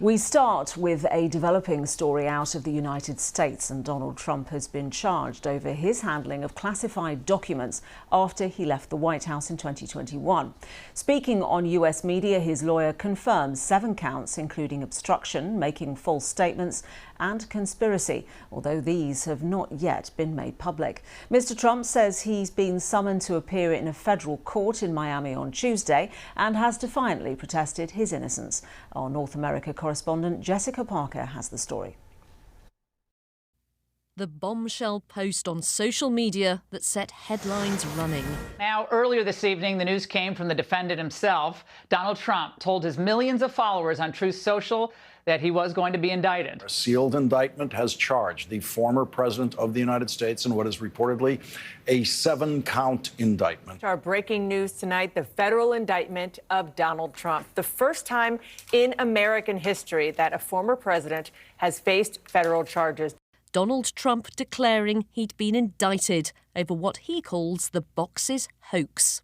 We start with a developing story out of the United States, and Donald Trump has been charged over his handling of classified documents after he left the White House in 2021. Speaking on US media, his lawyer confirms 7 counts, including obstruction, making false statements and conspiracy, although these have not yet been made public. Mr. Trump says he's been summoned to appear in a federal court in Miami on Tuesday and has defiantly protested his innocence. Our North America correspondent Jessica Parker has the story. The bombshell post on social media that set headlines running. Now, earlier this evening, the news came from the defendant himself. Donald Trump told his millions of followers on Truth Social that he was going to be indicted. A sealed indictment has charged the former president of the United States in what is reportedly a 7-count indictment. Our breaking news tonight, the federal indictment of Donald Trump. The first time in American history that a former president has faced federal charges. Donald Trump declaring he'd been indicted over what he calls the boxes hoax.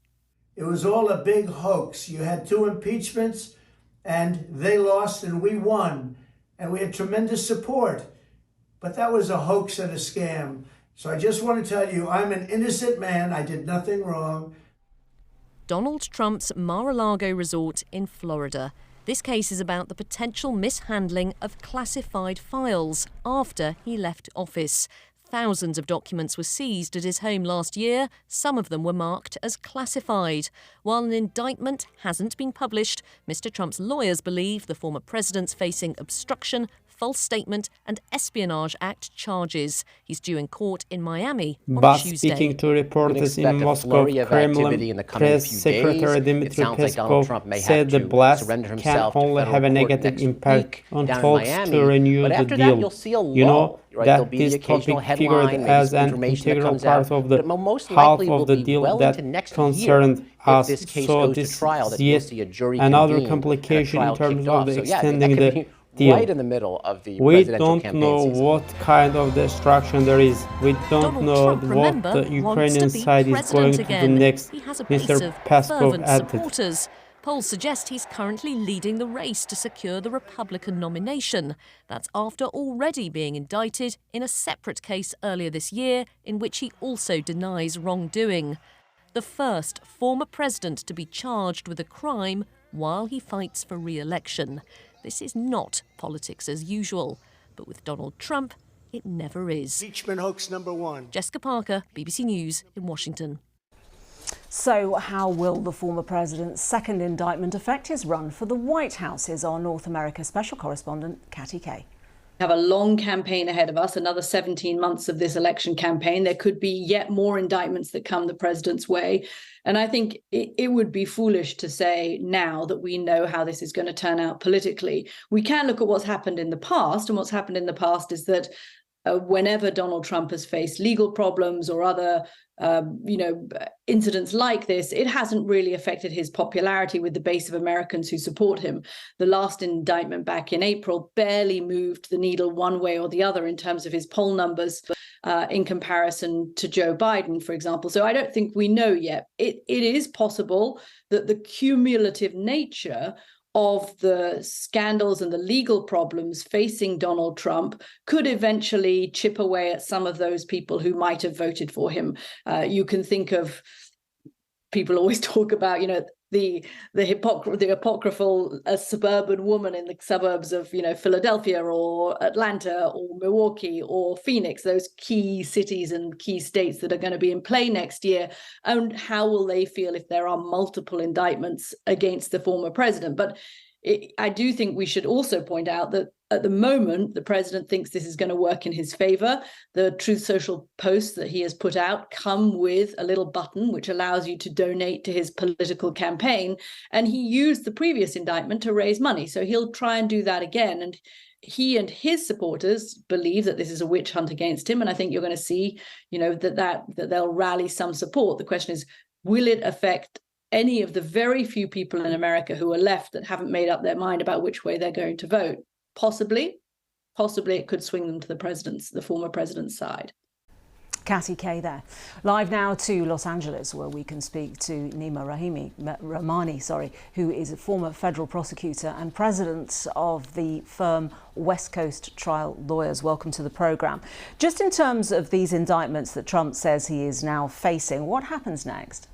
It was all a big hoax. You had 2 impeachments, and they lost and we won. And we had tremendous support. But that was a hoax and a scam. So I just want to tell you, I'm an innocent man. I did nothing wrong. Donald Trump's Mar-a-Lago resort in Florida. This case is about the potential mishandling of classified files after he left office. Thousands of documents were seized at his home last year. Some of them were marked as classified. While an indictment hasn't been published, Mr. Trump's lawyers believe the former president's facing obstruction, false statement and Espionage Act charges. He's due in court in Miami on Tuesday. Speaking to reporters in Moscow, Kremlin Press Secretary Dmitry Peskov said the blast can only have a negative impact on talks to renew the deal. You know that this topic figured as an integral part of the half of the deal that concerned us. So this is yet another complication in terms of the extending the deal. Right in the middle of the we presidential don't know season. what kind of destruction there is. We don't know what the Ukrainian side is going to do next, Mr. Peskov added. Supporters. Polls suggest he's currently leading the race to secure the Republican nomination. That's after already being indicted in a separate case earlier this year in which he also denies wrongdoing. The first former president to be charged with a crime while he fights for re-election. This is not politics as usual, but with Donald Trump, it never is. Impeachment hoax number 1. Jessica Parker, BBC News in Washington. So how will the former president's second indictment affect his run for the White House? Is our North America special correspondent, Katty Kay. We have a long campaign ahead of us, another 17 months of this election campaign. There could be yet more indictments that come the president's way. And I think it would be foolish to say now that we know how this is going to turn out politically. We can look at what's happened in the past, and what's happened in the past is that whenever Donald Trump has faced legal problems or other incidents like this, it hasn't really affected his popularity with the base of Americans who support him. The last indictment back in April barely moved the needle one way or the other in terms of his poll numbers in comparison to Joe Biden, for example. So I don't think we know yet. It is possible that the cumulative nature of the scandals and the legal problems facing Donald Trump could eventually chip away at some of those people who might have voted for him. You can think of, people always talk about, the apocryphal suburban woman in the suburbs of, Philadelphia or Atlanta or Milwaukee or Phoenix, those key cities and key states that are going to be in play next year. And how will they feel if there are multiple indictments against the former president? But I do think we should also point out that at the moment, the president thinks this is going to work in his favor. The Truth Social posts that he has put out come with a little button which allows you to donate to his political campaign. And he used the previous indictment to raise money. So he'll try and do that again. And he and his supporters believe that this is a witch hunt against him. And I think you're going to see, that they'll rally some support. The question is, will it affect any of the very few people in America who are left that haven't made up their mind about which way they're going to vote? Possibly it could swing them to the former president's side. Cassie Kay there. Live now to Los Angeles, where we can speak to Nima Rahmani, who is a former federal prosecutor and president of the firm West Coast Trial Lawyers. Welcome to the programme. Just in terms of these indictments that Trump says he is now facing, what happens next?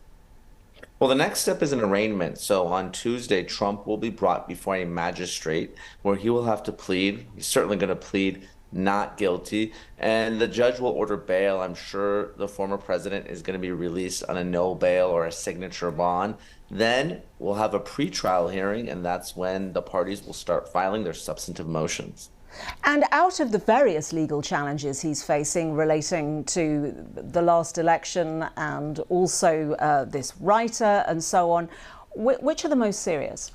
Well, the next step is an arraignment. So on Tuesday, Trump will be brought before a magistrate where he will have to plead. He's certainly going to plead not guilty, and the judge will order bail. I'm sure the former president is going to be released on a no bail or a signature bond. Then we'll have a pretrial hearing, and that's when the parties will start filing their substantive motions. And out of the various legal challenges he's facing relating to the last election and also this writer and so on, which are the most serious?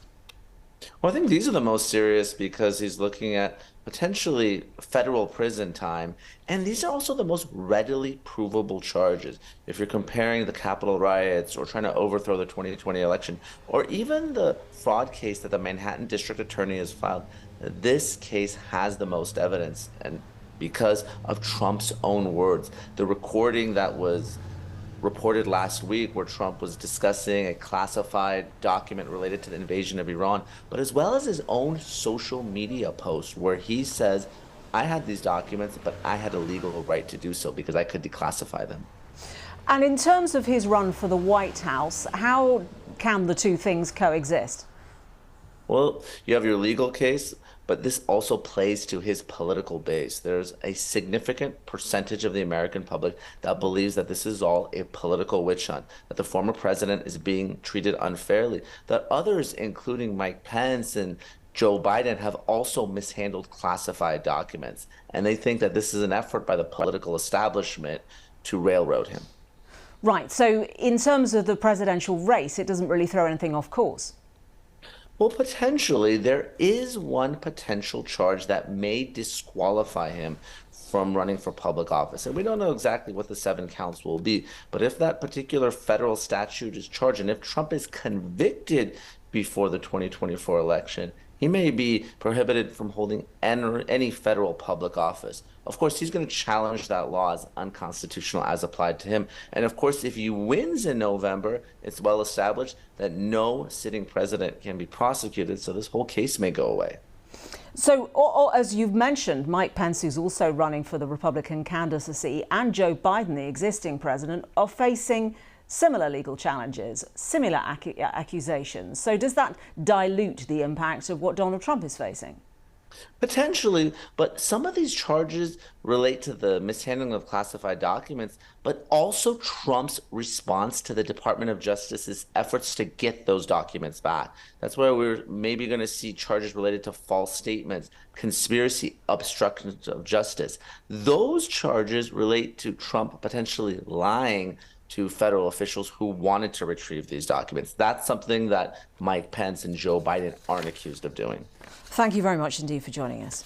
Well, I think these are the most serious because he's looking at potentially federal prison time. And these are also the most readily provable charges. If you're comparing the Capitol riots or trying to overthrow the 2020 election, or even the fraud case that the Manhattan District Attorney has filed, this case has the most evidence. And because of Trump's own words, the recording that was reported last week where Trump was discussing a classified document related to the invasion of Iran, but as well as his own social media post where he says, I had these documents, but I had a legal right to do so because I could declassify them. And in terms of his run for the White House, how can the two things coexist? Well, you have your legal case, but this also plays to his political base. There's a significant percentage of the American public that believes that this is all a political witch hunt, that the former president is being treated unfairly, that others, including Mike Pence and Joe Biden, have also mishandled classified documents. And they think that this is an effort by the political establishment to railroad him. Right. So in terms of the presidential race, it doesn't really throw anything off course. Well, potentially, there is one potential charge that may disqualify him from running for public office. And we don't know exactly what the 7 counts will be. But if that particular federal statute is charged, and if Trump is convicted before the 2024 election, he may be prohibited from holding any federal public office. Of course, he's going to challenge that law as unconstitutional as applied to him. And of course, if he wins in November, it's well established that no sitting president can be prosecuted. So this whole case may go away. So, as you've mentioned, Mike Pence, who's also running for the Republican candidacy, and Joe Biden, the existing president, are facing similar legal challenges, similar accusations. So does that dilute the impact of what Donald Trump is facing? Potentially, but some of these charges relate to the mishandling of classified documents, but also Trump's response to the Department of Justice's efforts to get those documents back. That's where we're maybe going to see charges related to false statements, conspiracy, obstruction of justice. Those charges relate to Trump potentially lying to federal officials who wanted to retrieve these documents. That's something that Mike Pence and Joe Biden aren't accused of doing. Thank you very much indeed for joining us.